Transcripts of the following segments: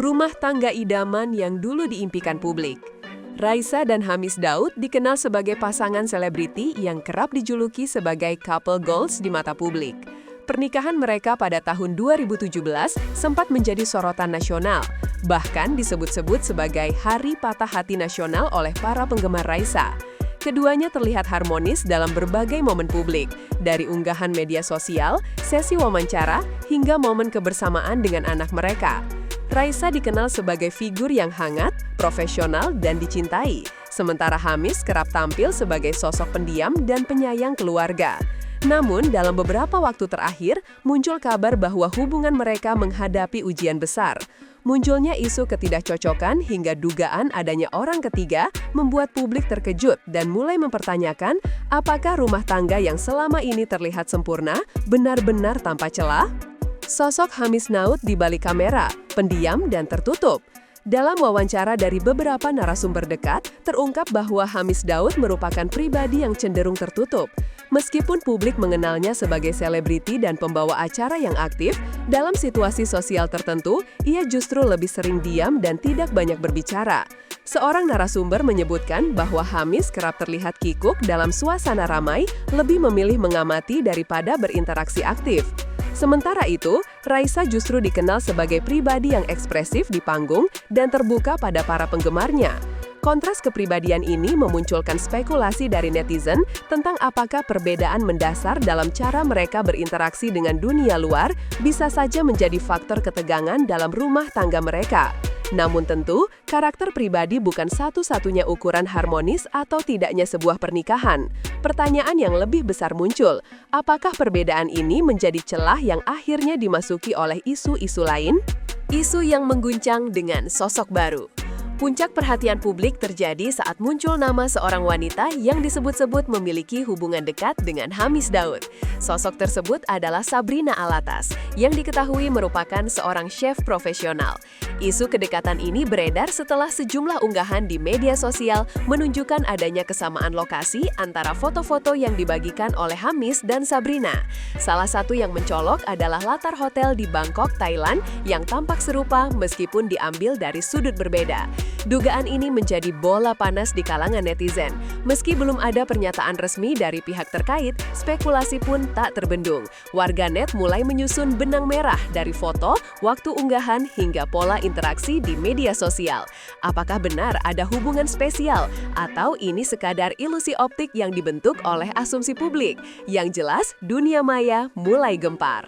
rumah tangga idaman yang dulu diimpikan publik. Raisa dan Hamis Daud dikenal sebagai pasangan selebriti yang kerap dijuluki sebagai couple goals di mata publik. Pernikahan mereka pada tahun 2017 sempat menjadi sorotan nasional, bahkan disebut-sebut sebagai Hari Patah Hati Nasional oleh para penggemar Raisa. Keduanya terlihat harmonis dalam berbagai momen publik, dari unggahan media sosial, sesi wawancara, hingga momen kebersamaan dengan anak mereka. Raisa dikenal sebagai figur yang hangat, profesional, dan dicintai, sementara Hamis kerap tampil sebagai sosok pendiam dan penyayang keluarga. Namun, dalam beberapa waktu terakhir, muncul kabar bahwa hubungan mereka menghadapi ujian besar. Munculnya isu ketidakcocokan hingga dugaan adanya orang ketiga membuat publik terkejut dan mulai mempertanyakan apakah rumah tangga yang selama ini terlihat sempurna benar-benar tanpa celah? Sosok Hamis Daud di balik kamera, pendiam dan tertutup. Dalam wawancara dari beberapa narasumber dekat, terungkap bahwa Hamis Daud merupakan pribadi yang cenderung tertutup. Meskipun publik mengenalnya sebagai selebriti dan pembawa acara yang aktif, dalam situasi sosial tertentu, ia justru lebih sering diam dan tidak banyak berbicara. Seorang narasumber menyebutkan bahwa Hamis kerap terlihat kikuk dalam suasana ramai, lebih memilih mengamati daripada berinteraksi aktif. Sementara itu, Raisa justru dikenal sebagai pribadi yang ekspresif di panggung dan terbuka pada para penggemarnya. Kontras kepribadian ini memunculkan spekulasi dari netizen tentang apakah perbedaan mendasar dalam cara mereka berinteraksi dengan dunia luar bisa saja menjadi faktor ketegangan dalam rumah tangga mereka. Namun tentu, karakter pribadi bukan satu-satunya ukuran harmonis atau tidaknya sebuah pernikahan. Pertanyaan yang lebih besar muncul, apakah perbedaan ini menjadi celah yang akhirnya dimasuki oleh isu-isu lain? Isu yang mengguncang dengan sosok baru. Puncak perhatian publik terjadi saat muncul nama seorang wanita yang disebut-sebut memiliki hubungan dekat dengan Hamis Daud. Sosok tersebut adalah Sabrina Alatas, yang diketahui merupakan seorang chef profesional. Isu kedekatan ini beredar setelah sejumlah unggahan di media sosial menunjukkan adanya kesamaan lokasi antara foto-foto yang dibagikan oleh Hamis dan Sabrina. Salah satu yang mencolok adalah latar hotel di Bangkok, Thailand, yang tampak serupa meskipun diambil dari sudut berbeda. Dugaan ini menjadi bola panas di kalangan netizen. Meski belum ada pernyataan resmi dari pihak terkait, spekulasi pun tak terbendung. Warganet mulai menyusun benang merah dari foto, waktu unggahan, hingga pola interaksi di media sosial. Apakah benar ada hubungan spesial? Atau ini sekadar ilusi optik yang dibentuk oleh asumsi publik? Yang jelas, dunia maya mulai gempar.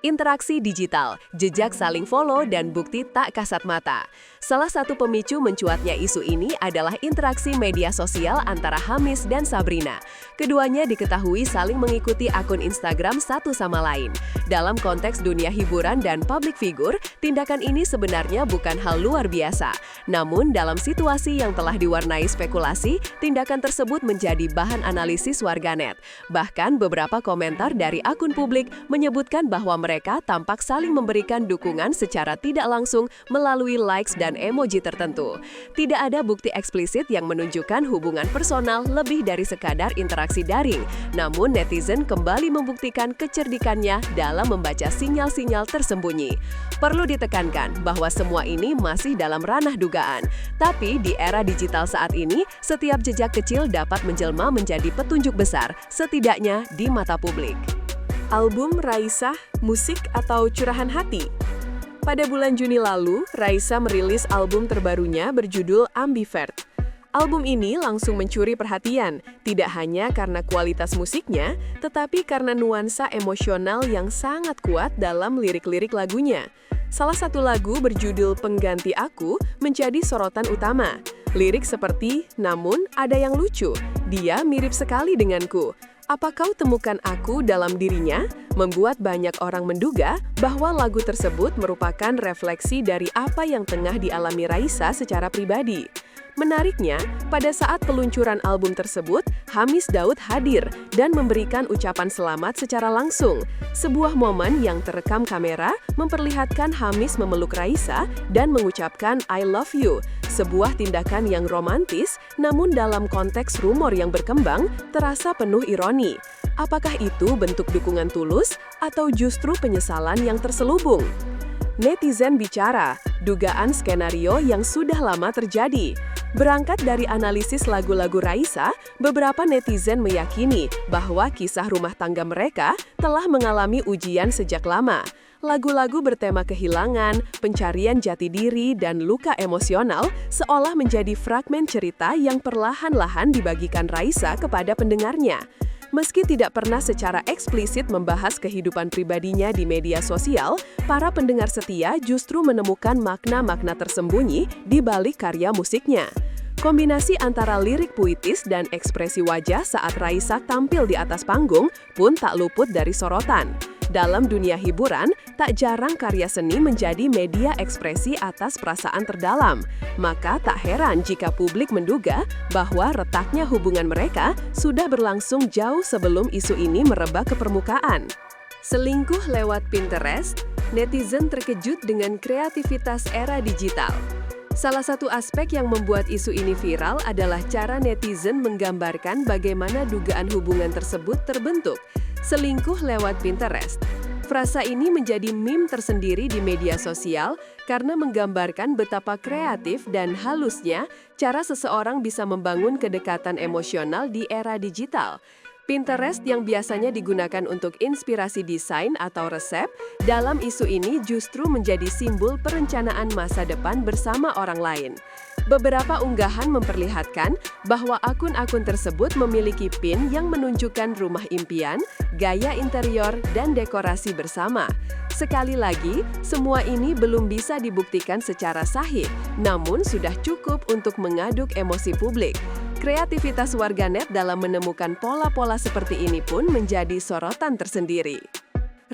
Interaksi digital, jejak saling follow, dan bukti tak kasat mata. Salah satu pemicu mencuatnya isu ini adalah interaksi media sosial antara Hamis dan Sabrina. Keduanya diketahui saling mengikuti akun Instagram satu sama lain. Dalam konteks dunia hiburan dan public figure, tindakan ini sebenarnya bukan hal luar biasa. Namun, dalam situasi yang telah diwarnai spekulasi, tindakan tersebut menjadi bahan analisis warganet. Bahkan, beberapa komentar dari akun publik menyebutkan bahwa mereka tampak saling memberikan dukungan secara tidak langsung melalui likes dan emoji tertentu. Tidak ada bukti eksplisit yang menunjukkan hubungan personal lebih dari sekadar interaksi daring. Namun netizen kembali membuktikan kecerdikannya dalam membaca sinyal-sinyal tersembunyi. Perlu ditekankan bahwa semua ini masih dalam ranah dugaan. Tapi di era digital saat ini, setiap jejak kecil dapat menjelma menjadi petunjuk besar, setidaknya di mata publik. Album Raisa, musik atau curahan hati? Pada bulan Juni lalu, Raisa merilis album terbarunya berjudul Ambivert. Album ini langsung mencuri perhatian, tidak hanya karena kualitas musiknya, tetapi karena nuansa emosional yang sangat kuat dalam lirik-lirik lagunya. Salah satu lagu berjudul Pengganti Aku menjadi sorotan utama. Lirik seperti, "Namun ada yang lucu, dia mirip sekali denganku. Apa kau temukan aku dalam dirinya?" Membuat banyak orang menduga bahwa lagu tersebut merupakan refleksi dari apa yang tengah dialami Raisa secara pribadi. Menariknya, pada saat peluncuran album tersebut, Hamis Daud hadir dan memberikan ucapan selamat secara langsung. Sebuah momen yang terekam kamera memperlihatkan Hamis memeluk Raisa dan mengucapkan "I love you", sebuah tindakan yang romantis, namun dalam konteks rumor yang berkembang, terasa penuh ironi. Apakah itu bentuk dukungan tulus atau justru penyesalan yang terselubung? Netizen bicara, dugaan skenario yang sudah lama terjadi. Berangkat dari analisis lagu-lagu Raisa, beberapa netizen meyakini bahwa kisah rumah tangga mereka telah mengalami ujian sejak lama. Lagu-lagu bertema kehilangan, pencarian jati diri, dan luka emosional seolah menjadi fragmen cerita yang perlahan-lahan dibagikan Raisa kepada pendengarnya. Meski tidak pernah secara eksplisit membahas kehidupan pribadinya di media sosial, para pendengar setia justru menemukan makna-makna tersembunyi di balik karya musiknya. Kombinasi antara lirik puitis dan ekspresi wajah saat Raisa tampil di atas panggung pun tak luput dari sorotan. Dalam dunia hiburan, tak jarang karya seni menjadi media ekspresi atas perasaan terdalam. Maka tak heran jika publik menduga bahwa retaknya hubungan mereka sudah berlangsung jauh sebelum isu ini merebak ke permukaan. Selingkuh lewat Pinterest, netizen terkejut dengan kreativitas era digital. Salah satu aspek yang membuat isu ini viral adalah cara netizen menggambarkan bagaimana dugaan hubungan tersebut terbentuk. Selingkuh lewat Pinterest. Frasa ini menjadi meme tersendiri di media sosial karena menggambarkan betapa kreatif dan halusnya cara seseorang bisa membangun kedekatan emosional di era digital. Pinterest yang biasanya digunakan untuk inspirasi desain atau resep, dalam isu ini justru menjadi simbol perencanaan masa depan bersama orang lain. Beberapa unggahan memperlihatkan bahwa akun-akun tersebut memiliki pin yang menunjukkan rumah impian, gaya interior, dan dekorasi bersama. Sekali lagi, semua ini belum bisa dibuktikan secara sahih, namun sudah cukup untuk mengaduk emosi publik. Kreativitas warganet dalam menemukan pola-pola seperti ini pun menjadi sorotan tersendiri.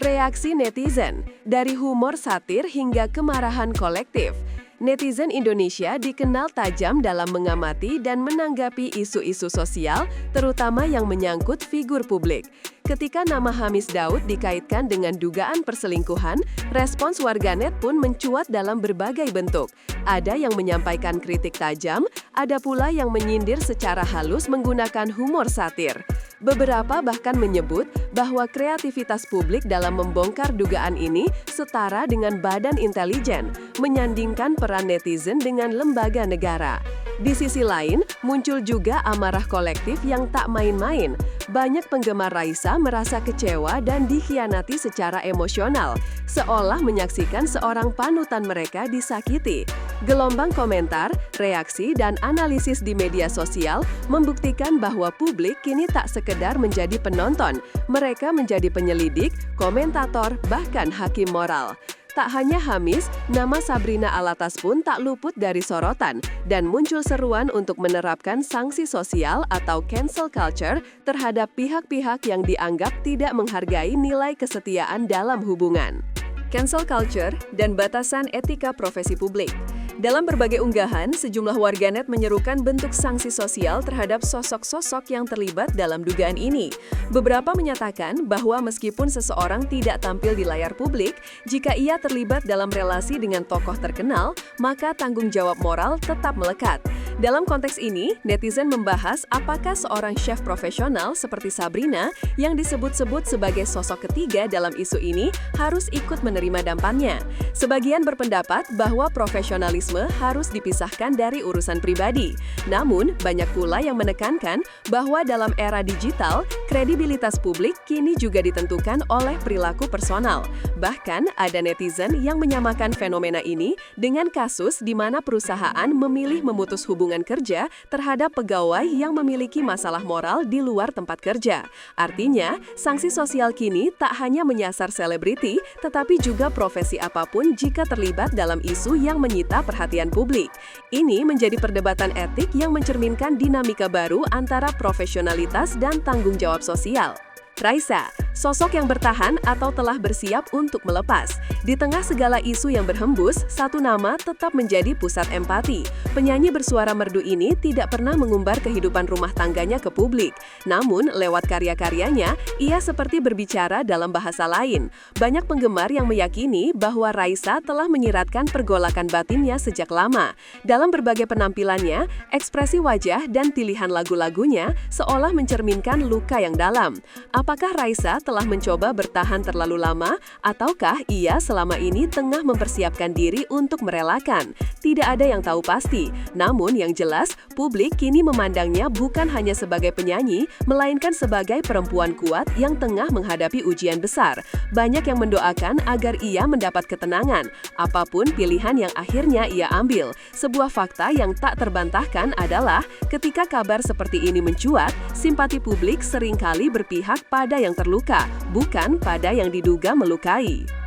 Reaksi netizen, dari humor satir hingga kemarahan kolektif. Netizen Indonesia dikenal tajam dalam mengamati dan menanggapi isu-isu sosial, terutama yang menyangkut figur publik. Ketika nama Hamis Daud dikaitkan dengan dugaan perselingkuhan, respons warganet pun mencuat dalam berbagai bentuk. Ada yang menyampaikan kritik tajam, ada pula yang menyindir secara halus menggunakan humor satir. Beberapa bahkan menyebut bahwa kreativitas publik dalam membongkar dugaan ini setara dengan badan intelijen, menyandingkan peran netizen dengan lembaga negara. Di sisi lain, muncul juga amarah kolektif yang tak main-main. Banyak penggemar Raisa merasa kecewa dan dikhianati secara emosional, seolah menyaksikan seorang panutan mereka disakiti. Gelombang komentar, reaksi, dan analisis di media sosial membuktikan bahwa publik kini tak sekedar menjadi penonton, mereka menjadi penyelidik, komentator, bahkan hakim moral. Tak hanya Hamis, nama Sabrina Alatas pun tak luput dari sorotan dan muncul seruan untuk menerapkan sanksi sosial atau cancel culture terhadap pihak-pihak yang dianggap tidak menghargai nilai kesetiaan dalam hubungan. Cancel culture dan batasan etika profesi publik. Dalam berbagai unggahan, sejumlah warganet menyerukan bentuk sanksi sosial terhadap sosok-sosok yang terlibat dalam dugaan ini. Beberapa menyatakan bahwa meskipun seseorang tidak tampil di layar publik, jika ia terlibat dalam relasi dengan tokoh terkenal, maka tanggung jawab moral tetap melekat. Dalam konteks ini, netizen membahas apakah seorang chef profesional seperti Sabrina yang disebut-sebut sebagai sosok ketiga dalam isu ini harus ikut menerima dampaknya. Sebagian berpendapat bahwa profesionalisme harus dipisahkan dari urusan pribadi. Namun, banyak pula yang menekankan bahwa dalam era digital, kredibilitas publik kini juga ditentukan oleh perilaku personal. Bahkan, ada netizen yang menyamakan fenomena ini dengan kasus di mana perusahaan memilih memutus hubungan kerja terhadap pegawai yang memiliki masalah moral di luar tempat kerja. Artinya, sanksi sosial kini tak hanya menyasar selebriti, tetapi juga profesi apapun jika terlibat dalam isu yang menyita perhatian publik. Ini menjadi perdebatan etik yang mencerminkan dinamika baru antara profesionalitas dan tanggung jawab sosial. Raisa, sosok yang bertahan atau telah bersiap untuk melepas. Di tengah segala isu yang berhembus, satu nama tetap menjadi pusat empati. Penyanyi bersuara merdu ini tidak pernah mengumbar kehidupan rumah tangganya ke publik. Namun, lewat karya-karyanya, ia seperti berbicara dalam bahasa lain. Banyak penggemar yang meyakini bahwa Raisa telah menyiratkan pergolakan batinnya sejak lama. Dalam berbagai penampilannya, ekspresi wajah dan pilihan lagu-lagunya seolah mencerminkan luka yang dalam. Apakah Raisa telah mencoba bertahan terlalu lama, ataukah ia selama ini tengah mempersiapkan diri untuk merelakan? Tidak ada yang tahu pasti, namun yang jelas, publik kini memandangnya bukan hanya sebagai penyanyi, melainkan sebagai perempuan kuat yang tengah menghadapi ujian besar. Banyak yang mendoakan agar ia mendapat ketenangan, apapun pilihan yang akhirnya ia ambil. Sebuah fakta yang tak terbantahkan adalah, ketika kabar seperti ini mencuat, simpati publik seringkali berpihak pada yang terluka, bukan pada yang diduga melukai.